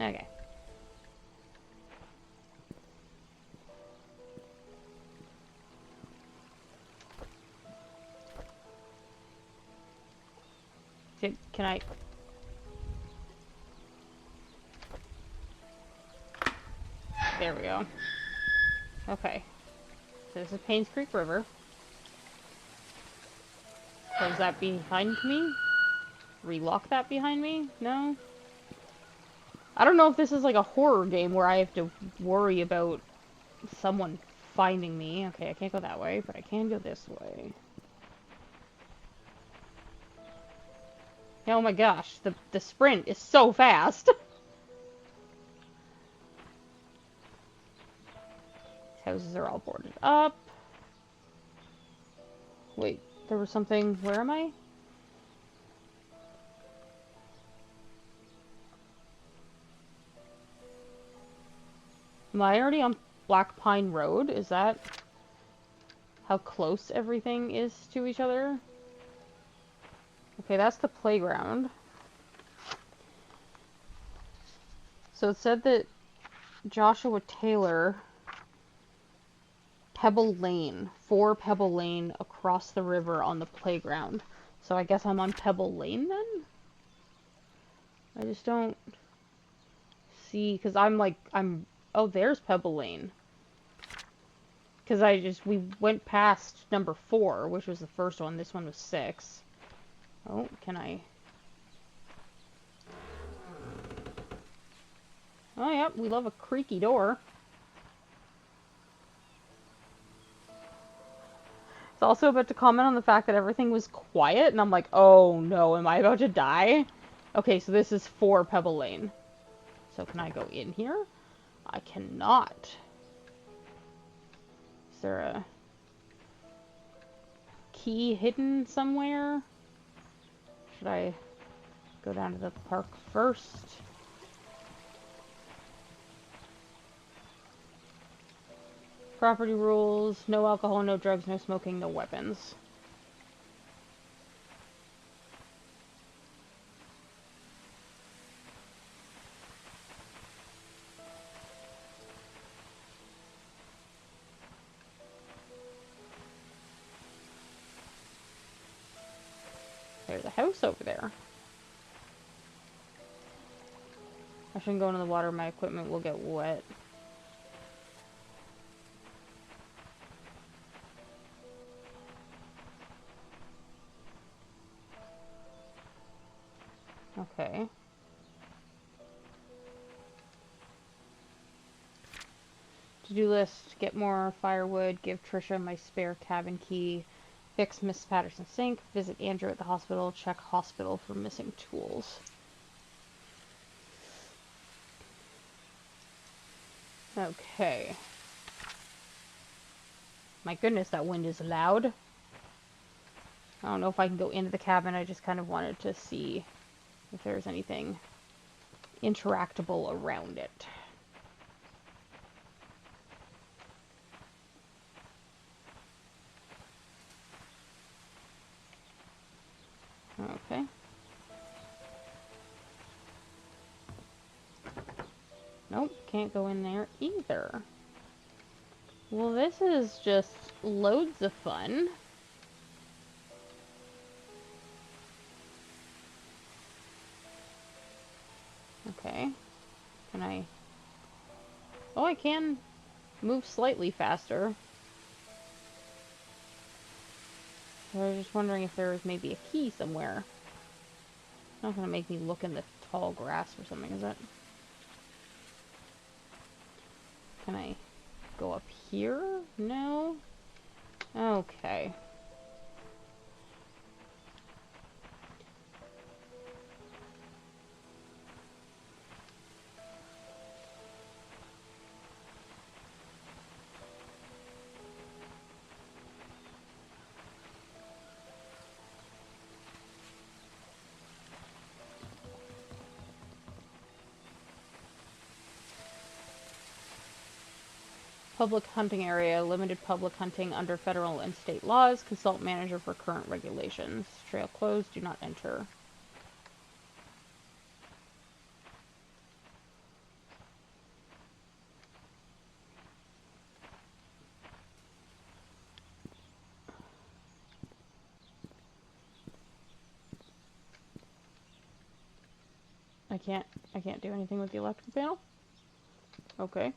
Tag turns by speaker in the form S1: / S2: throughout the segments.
S1: Okay. Can I... There we go. Okay. So this is Painscreek River. Close that behind me? Relock that behind me? No? I don't know if this is like a horror game where I have to worry about someone finding me. Okay, I can't go that way, but I can go this way. Oh my gosh, the sprint is so fast! Houses are all boarded up. Wait, there was something... Where am I? Am I already on Black Pine Road? Is that how close everything is to each other? Okay, that's the playground. So it said that Joshua Taylor, Pebble Lane, 4 Pebble Lane across the river on the playground. So I guess I'm on Pebble Lane then? I just don't see, because oh, there's Pebble Lane. Because we went past number 4, which was the first one. This one was 6. Oh, can I? Oh, yep, we love a creaky door. It's also about to comment on the fact that everything was quiet, and I'm like, oh no, am I about to die? Okay, so this is 4 Pebble Lane. So can I go in here? I cannot. Is there a key hidden somewhere? Should I go down to the park first? Property rules, no alcohol, no drugs, no smoking, no weapons. There's a house over there. I shouldn't go into the water, my equipment will get wet. Okay. To-do list, get more firewood, give Trisha my spare cabin key, fix Miss Patterson's sink, visit Andrew at the hospital, check hospital for missing tools. Okay. My goodness, that wind is loud. I don't know if I can go into the cabin, I just kind of wanted to see if there's anything interactable around it. Okay. Nope, can't go in there either. Well, this is just loads of fun. Okay. Can I... Oh, I can move slightly faster. So I was just wondering if there was maybe a key somewhere. It's not gonna make me look in the tall grass or something, is it? Can I go up here? No? Okay. Public hunting area. Limited public hunting under federal and state laws. Consult manager for current regulations. Trail closed. Do not enter. I can't do anything with the electrical panel? Okay.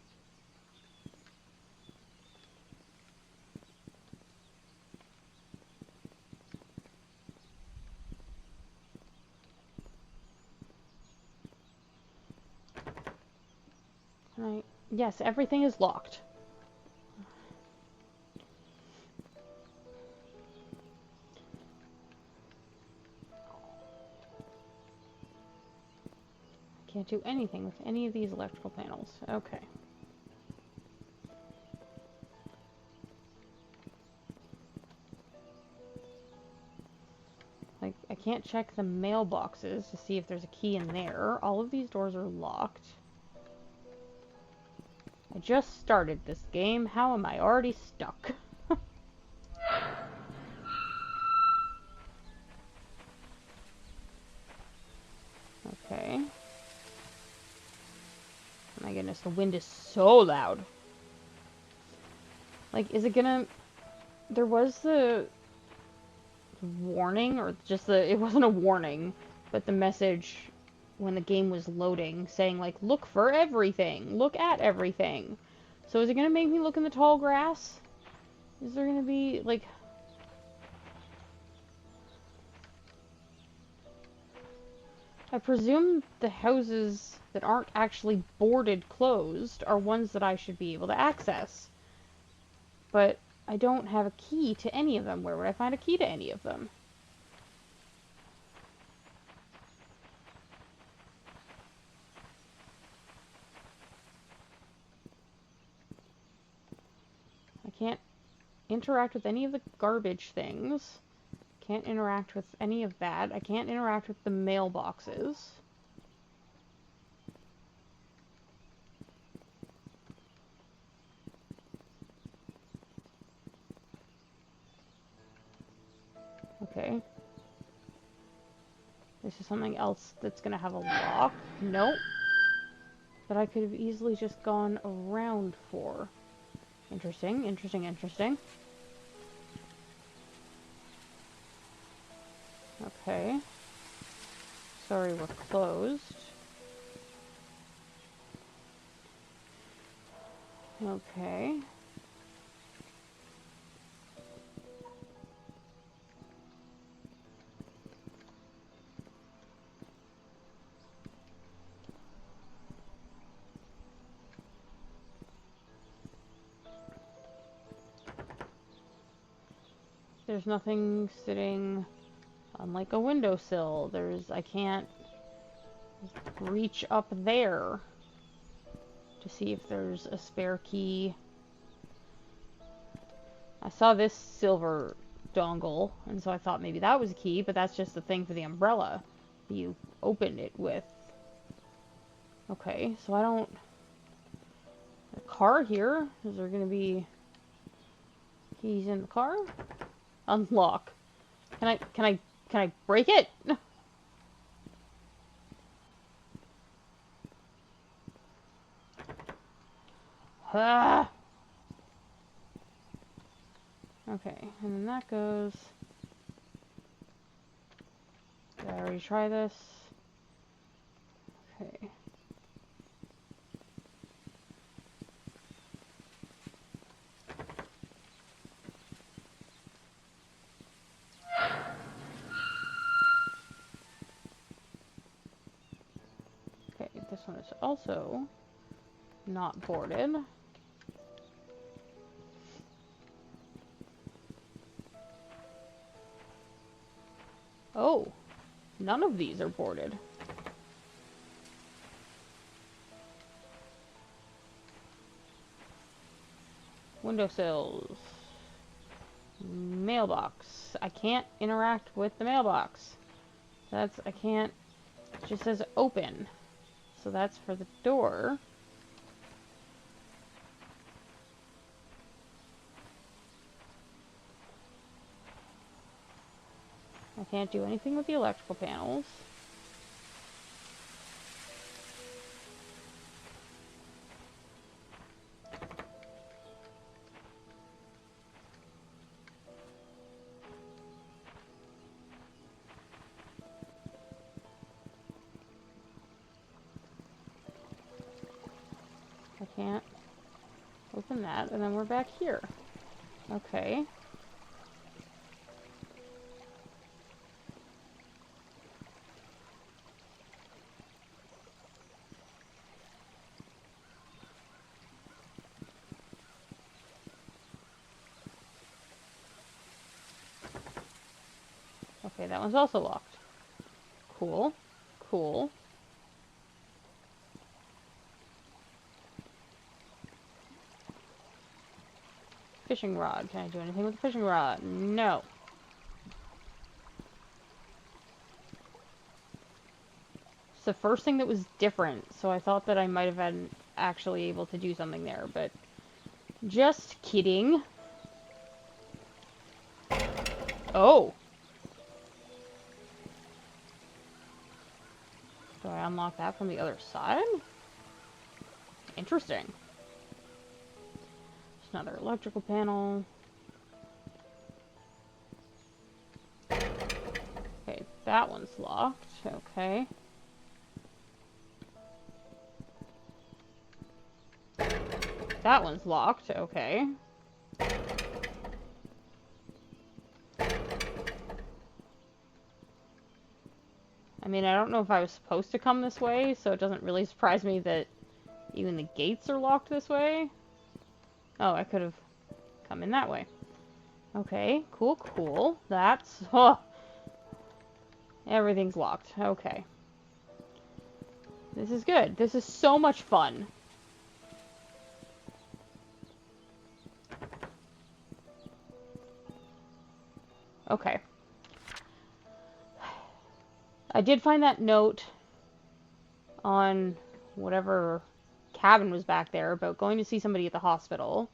S1: Yes, everything is locked. Can't do anything with any of these electrical panels. Okay. Like, I can't check the mailboxes to see if there's a key in there. All of these doors are locked. I just started this game. How am I already stuck? Okay. Oh my goodness, the wind is so loud. Like, is it gonna... There was the warning, or just the... It wasn't a warning, but the message when the game was loading saying, like, look for everything. Look at everything. So is it gonna make me look in the tall grass? Is there gonna be, like... I presume the houses that aren't actually boarded closed are ones that I should be able to access. But I don't have a key to any of them. Where would I find a key to any of them? I can't interact with any of the garbage things. Can't interact with any of that. I can't interact with the mailboxes. Okay. This is something else that's gonna have a lock. Nope. That I could have easily just gone around for. Interesting, interesting, interesting. Okay. Sorry, we're closed. Okay. There's nothing sitting on like a windowsill. I can't reach up there to see if there's a spare key. I saw this silver dongle, and so I thought maybe that was a key, but that's just the thing for the umbrella you opened it with. Okay, so I don't... The car here? Is there gonna be keys in the car? Unlock. Can I break it? Ah! Okay, and then that goes... Did I already try this? Okay. Okay, this one is also not boarded. Oh, none of these are boarded. Windowsills. Mailbox. I can't interact with the mailbox. I can't, it just says open. So that's for the door. I can't do anything with the electrical panels. Can't open that, and then we're back here. Okay. Okay, that one's also locked. Cool. Cool. Fishing rod. Can I do anything with the fishing rod? No. It's the first thing that was different, so I thought that I might have been actually able to do something there, but just kidding. Oh! Do I unlock that from the other side? Interesting. There's another electrical panel. Okay, that one's locked. Okay. That one's locked. Okay. I mean, I don't know if I was supposed to come this way, so it doesn't really surprise me that even the gates are locked this way. Oh, I could have come in that way. Okay, cool, cool. That's... Oh, everything's locked. Okay. This is good. This is so much fun. Okay. I did find that note on whatever cabin was back there about going to see somebody at the hospital.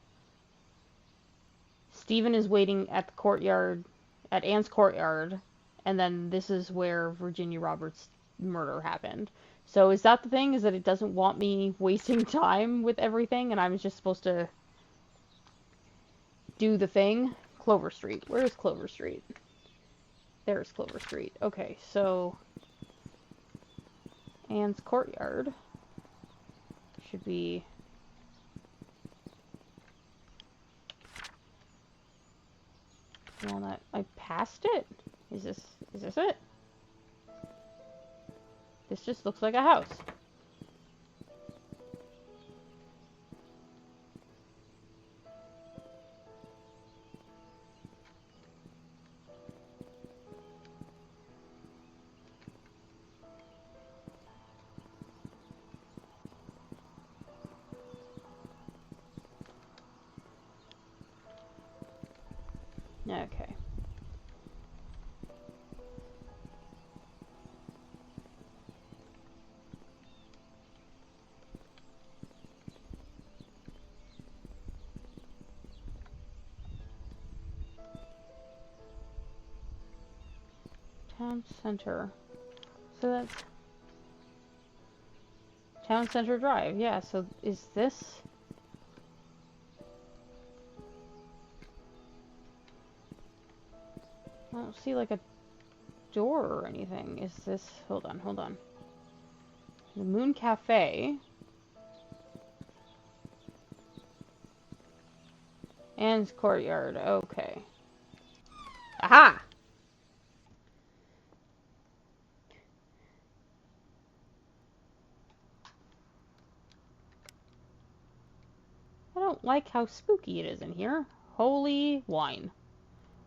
S1: Stephen is waiting at the courtyard, at Anne's courtyard, and then this is where Virginia Roberts' murder happened. So is that the thing? Is that it doesn't want me wasting time with everything, and I'm just supposed to do the thing? Clover Street. Where is Clover Street? There's Clover Street. Okay, so Anne's courtyard should be... Walnut. I passed it? Is this it? This just looks like a house. Okay. Town Center. So that's... Town Center Drive. Yeah, so is this... I don't see like a door or anything. Is this... Hold on, hold on. The Moon Cafe. Anne's Courtyard. Okay. Aha! I don't like how spooky it is in here. Holy wine.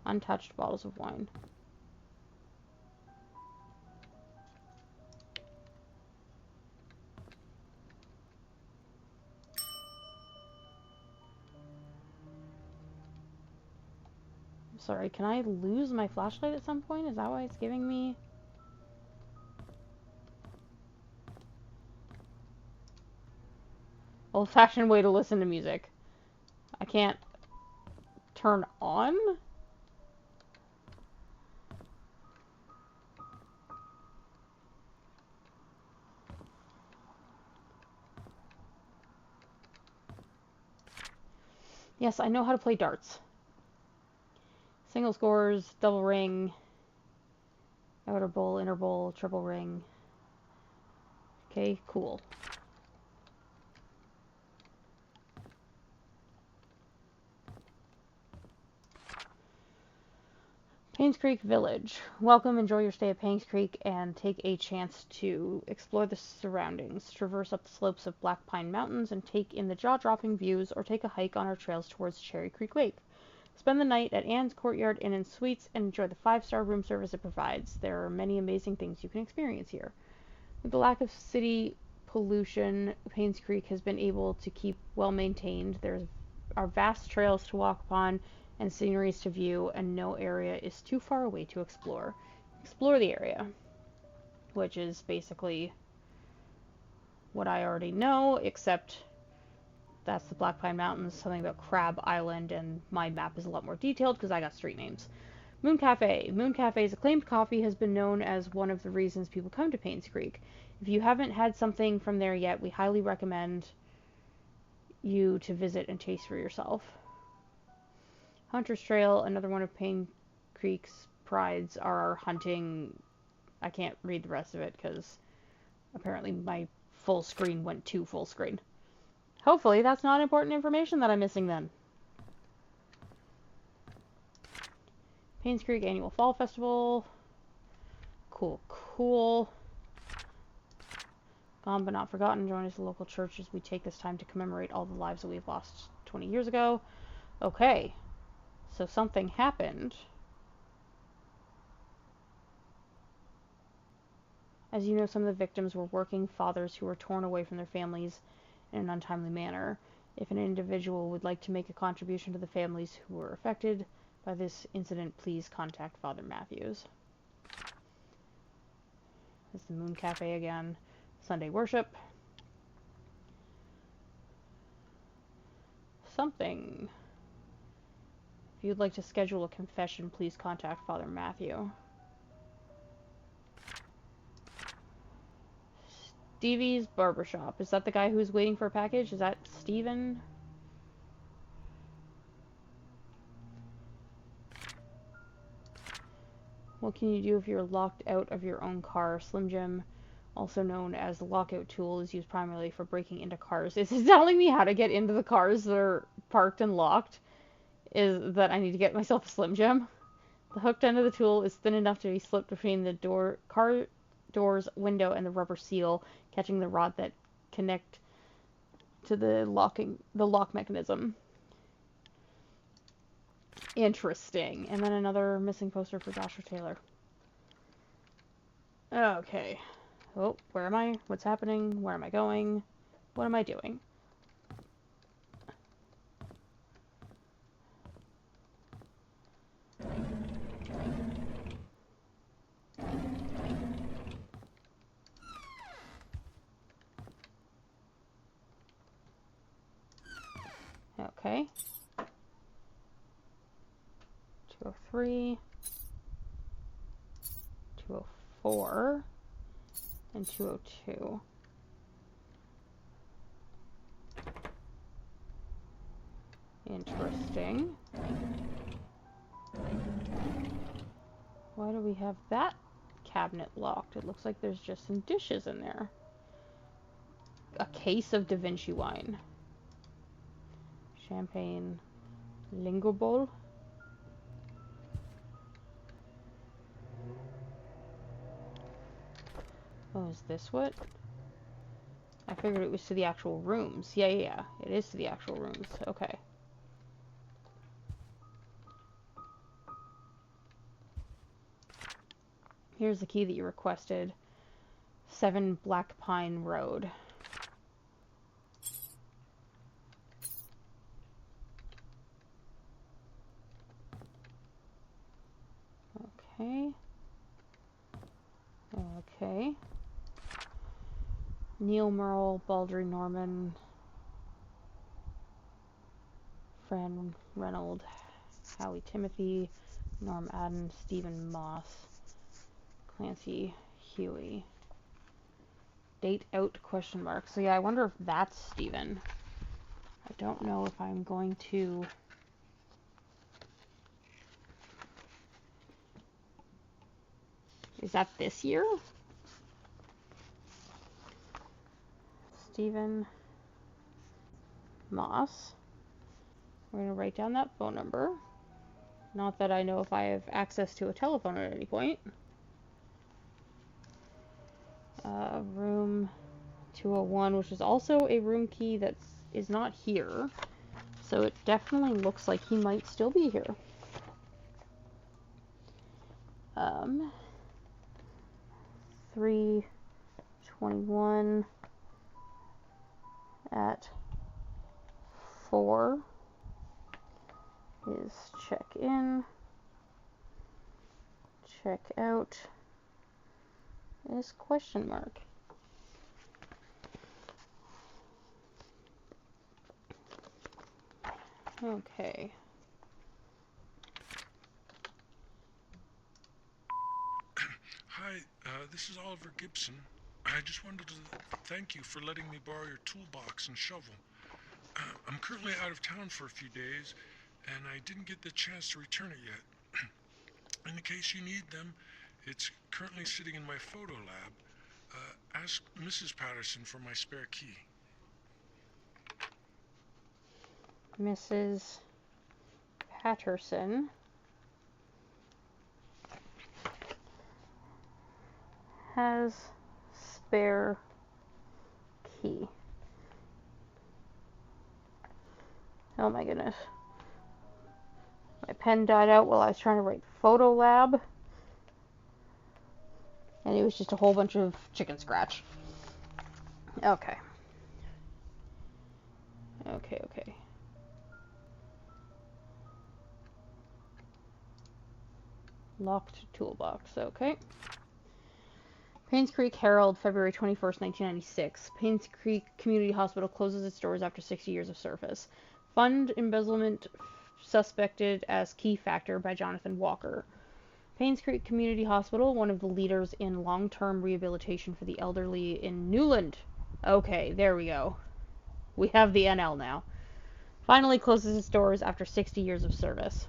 S1: Untouched bottles of wine. Sorry, can I lose my flashlight at some point? Is that why it's giving me... Old-fashioned way to listen to music. I can't turn on? Yes, I know how to play darts. Single scores, double ring, outer bowl, inner bowl, triple ring. Okay, cool. Painscreek Village. Welcome, enjoy your stay at Painscreek, and take a chance to explore the surroundings. Traverse up the slopes of Black Pine Mountains and take in the jaw-dropping views, or take a hike on our trails towards Cherry Creek Lake. Spend the night at Anne's Courtyard Inn and Suites and enjoy the 5-star room service it provides. There are many amazing things you can experience here. With the lack of city pollution, Painscreek has been able to keep well maintained. There are vast trails to walk upon and sceneries to view, and no area is too far away to explore. Explore the area, which is basically what I already know, except that's the Black Pine Mountains, something about Crab Island, and my map is a lot more detailed because I got street names. Moon Cafe. Moon Cafe's acclaimed coffee has been known as one of the reasons people come to Painscreek. If you haven't had something from there yet, we highly recommend you to visit and taste for yourself. Hunter's Trail, another one of Painscreek's prides, are hunting. I can't read the rest of it because apparently my full screen went to full screen. Hopefully that's not important information that I'm missing then. Painscreek Annual Fall Festival. Cool, cool. Gone but not forgotten. Join us at the local church as we take this time to commemorate all the lives that we've lost 20 years ago. Okay. So something happened. As you know, some of the victims were working fathers who were torn away from their families in an untimely manner. If an individual would like to make a contribution to the families who were affected by this incident, please contact Father Matthews. There's the Moon Cafe again. Sunday worship. Something. If you'd like to schedule a confession, please contact Father Matthew. Stevie's Barbershop. Is that the guy who's waiting for a package? Is that Steven? What can you do if you're locked out of your own car? Slim Jim, also known as the lockout tool, is used primarily for breaking into cars. Is it telling me how to get into the cars that are parked and locked? Is that I need to get myself a Slim Jim? The hooked end of the tool is thin enough to be slipped between the car door's window and the rubber seal, catching the rod that connect to the lock mechanism. Interesting. And then another missing poster for Joshua Taylor. Okay. Oh, where am I? What's happening? Where am I going? What am I doing? Okay. 203, 204, and 202. Interesting. Why do we have that cabinet locked? It looks like there's just some dishes in there. A case of Da Vinci wine. Champagne lingo bowl. Oh, is this what? I figured it was to the actual rooms. Yeah. It is to the actual rooms. Okay. Here's the key that you requested. 7 Black Pine Road. Okay. Okay. Neil Merle, Baldry Norman, Fran Reynolds, Howie Timothy, Norm Adden, Stephen Moss, Clancy Huey. Date out ? So yeah, I wonder if that's Stephen. I don't know if I'm going to... Is that this year? Stephen Moss. We're going to write down that phone number. Not that I know if I have access to a telephone at any point. Room 201, which is also a room key that is not here. So it definitely looks like he might still be here. 321 at 4 is check in. Check out is question mark. Okay.
S2: Hi, this is Oliver Gibson. I just wanted to thank you for letting me borrow your toolbox and shovel. I'm currently out of town for a few days, and I didn't get the chance to return it yet. In the case you need them, it's currently sitting in my photo lab. Ask Mrs. Patterson for my spare key.
S1: Mrs. Patterson has spare key. Oh my goodness. My pen died out while I was trying to write photo lab. And it was just a whole bunch of chicken scratch. Okay. Okay. Locked toolbox. Okay. Painscreek Herald, February 21st, 1996. Painscreek Community Hospital closes its doors after 60 years of service. Fund embezzlement suspected as key factor by Jonathan Walker. Painscreek Community Hospital, one of the leaders in long-term rehabilitation for the elderly in Newland. Okay, there we go. We have the NL now. Finally closes its doors after 60 years of service.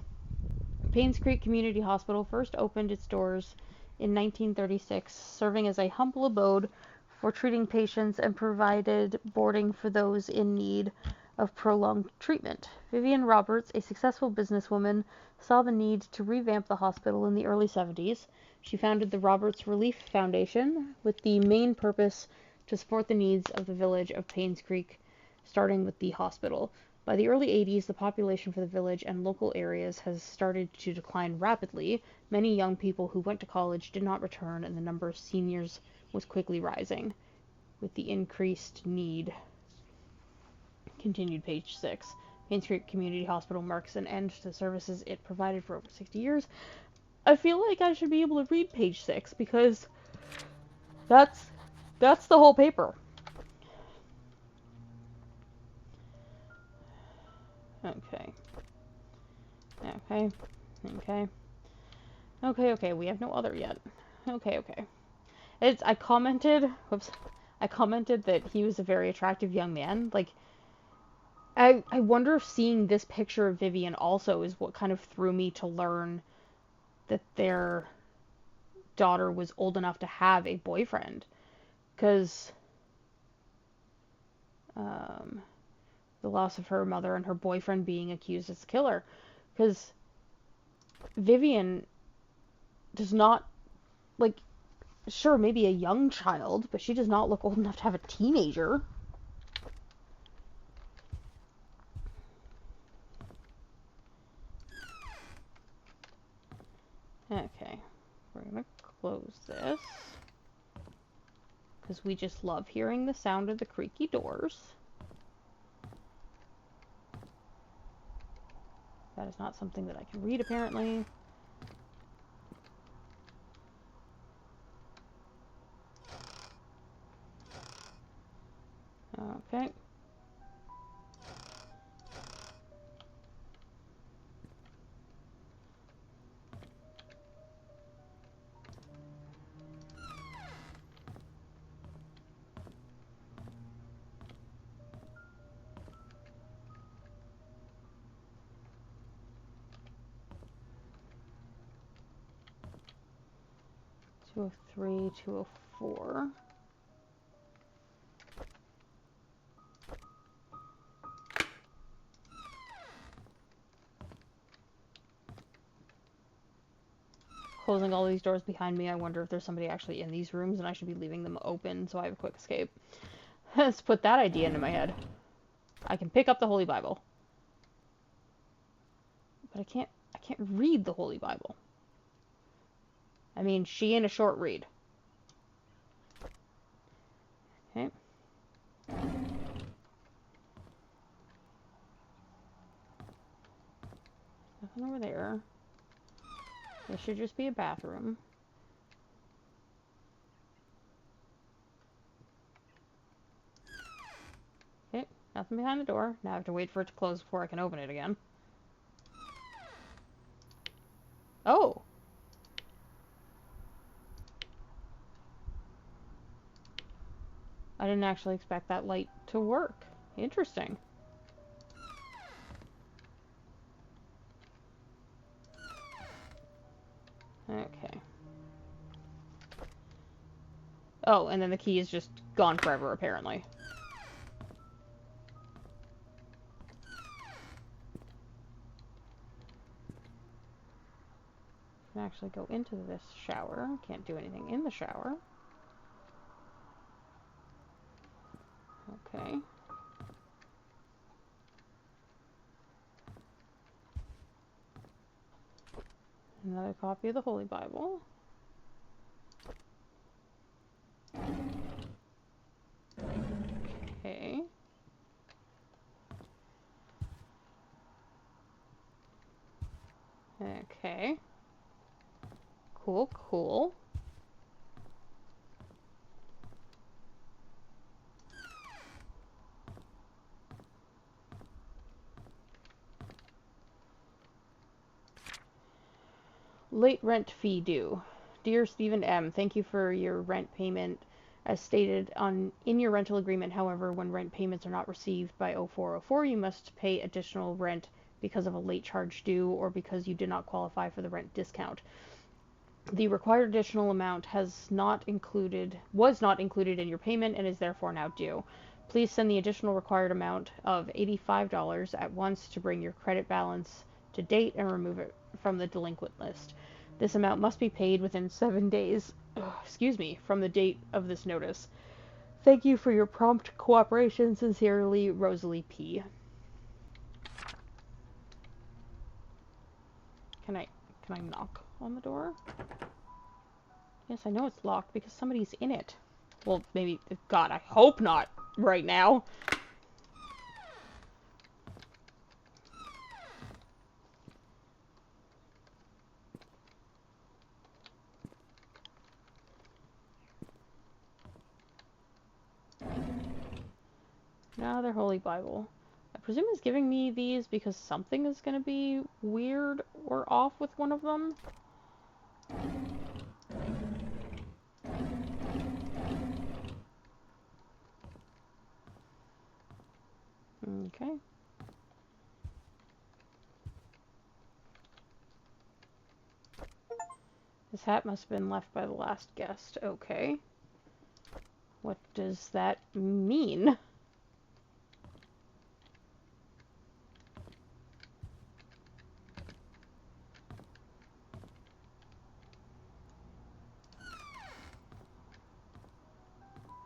S1: Painscreek Community Hospital first opened its doors in 1936, serving as a humble abode for treating patients and provided boarding for those in need of prolonged treatment. Vivian Roberts, a successful businesswoman, saw the need to revamp the hospital in the early 70s. She founded the Roberts Relief Foundation with the main purpose to support the needs of the village of Painscreek, starting with the hospital. By the early 80s, the population for the village and local areas has started to decline rapidly. Many young people who went to college did not return, and the number of seniors was quickly rising. With the increased need, continued page 6. Painscreek Community Hospital marks an end to the services it provided for over 60 years. I feel like I should be able to read page 6 because that's the whole paper. Okay, we have no other yet. Okay. I commented that he was a very attractive young man. Like, I wonder if seeing this picture of Vivian also is what kind of threw me to learn that their daughter was old enough to have a boyfriend. Because the loss of her mother and her boyfriend being accused as a killer. Because Vivian does not, like, sure, maybe a young child, but she does not look old enough to have a teenager. Okay, we're gonna close this because we just love hearing the sound of the creaky doors. That is not something that I can read, apparently. Okay. Two 203, 204. closing all these doors behind me, I wonder if there's somebody actually in these rooms and I should be leaving them open so I have a quick escape. Let's put that idea into my head. I can pick up the Holy Bible. But I can't read the Holy Bible. I mean, she ain't a short read. Okay. Nothing over there. This should just be a bathroom. Okay, nothing behind the door. Now I have to wait for it to close before I can open it again. Oh! I didn't actually expect that light to work. Interesting. Okay. Oh, and then the key is just gone forever, apparently. I can actually go into this shower. Can't do anything in the shower. Okay. Another copy of the Holy Bible. Okay. Okay. Cool, cool. Late rent fee due. Dear Stephen M., thank you for your rent payment. As stated in your rental agreement, however, when rent payments are not received by 0404, you must pay additional rent because of a late charge due or because you did not qualify for the rent discount. The required additional amount was not included in your payment and is therefore now due. Please send the additional required amount of $85 at once to bring your credit balance to date and remove it from the delinquent list. This amount must be paid within 7 days, from the date of this notice. Thank you for your prompt cooperation. Sincerely, Rosalie P. Can I knock on the door? Yes, I know it's locked because somebody's in it. Well, maybe, God, I hope not right now. Another Holy Bible. I presume it's giving me these because something is going to be weird or off with one of them. Okay. This hat must have been left by the last guest. Okay. What does that mean?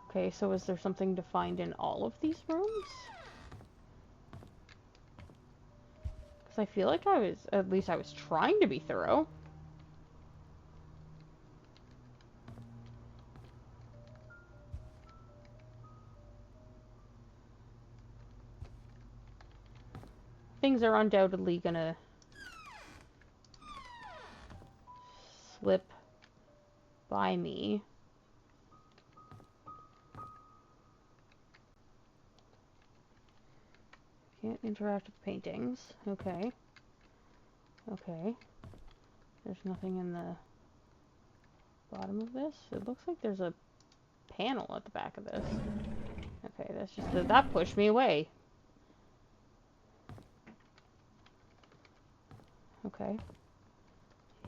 S1: Okay, so is there something to find in all of these rooms? Because I feel like at least I was trying to be thorough. Things are undoubtedly gonna slip by me. Can't interact with paintings. Okay. Okay. There's nothing in the bottom of this. It looks like there's a panel at the back of this. Okay, that's just that pushed me away. Okay.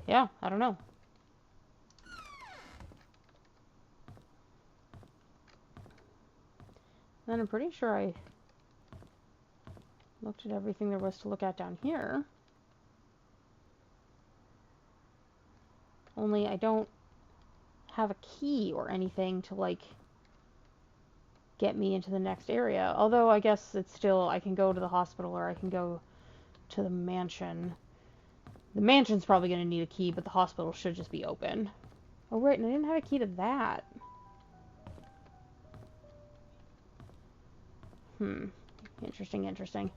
S1: Yeah, I don't know. Then I'm pretty sure I looked at everything there was to look at down here. Only I don't have a key or anything to, like, get me into the next area. Although I guess it's still, I can go to the hospital or I can go to the mansion. The mansion's probably going to need a key, but the hospital should just be open. Oh, right, and I didn't have a key to that. Interesting, interesting.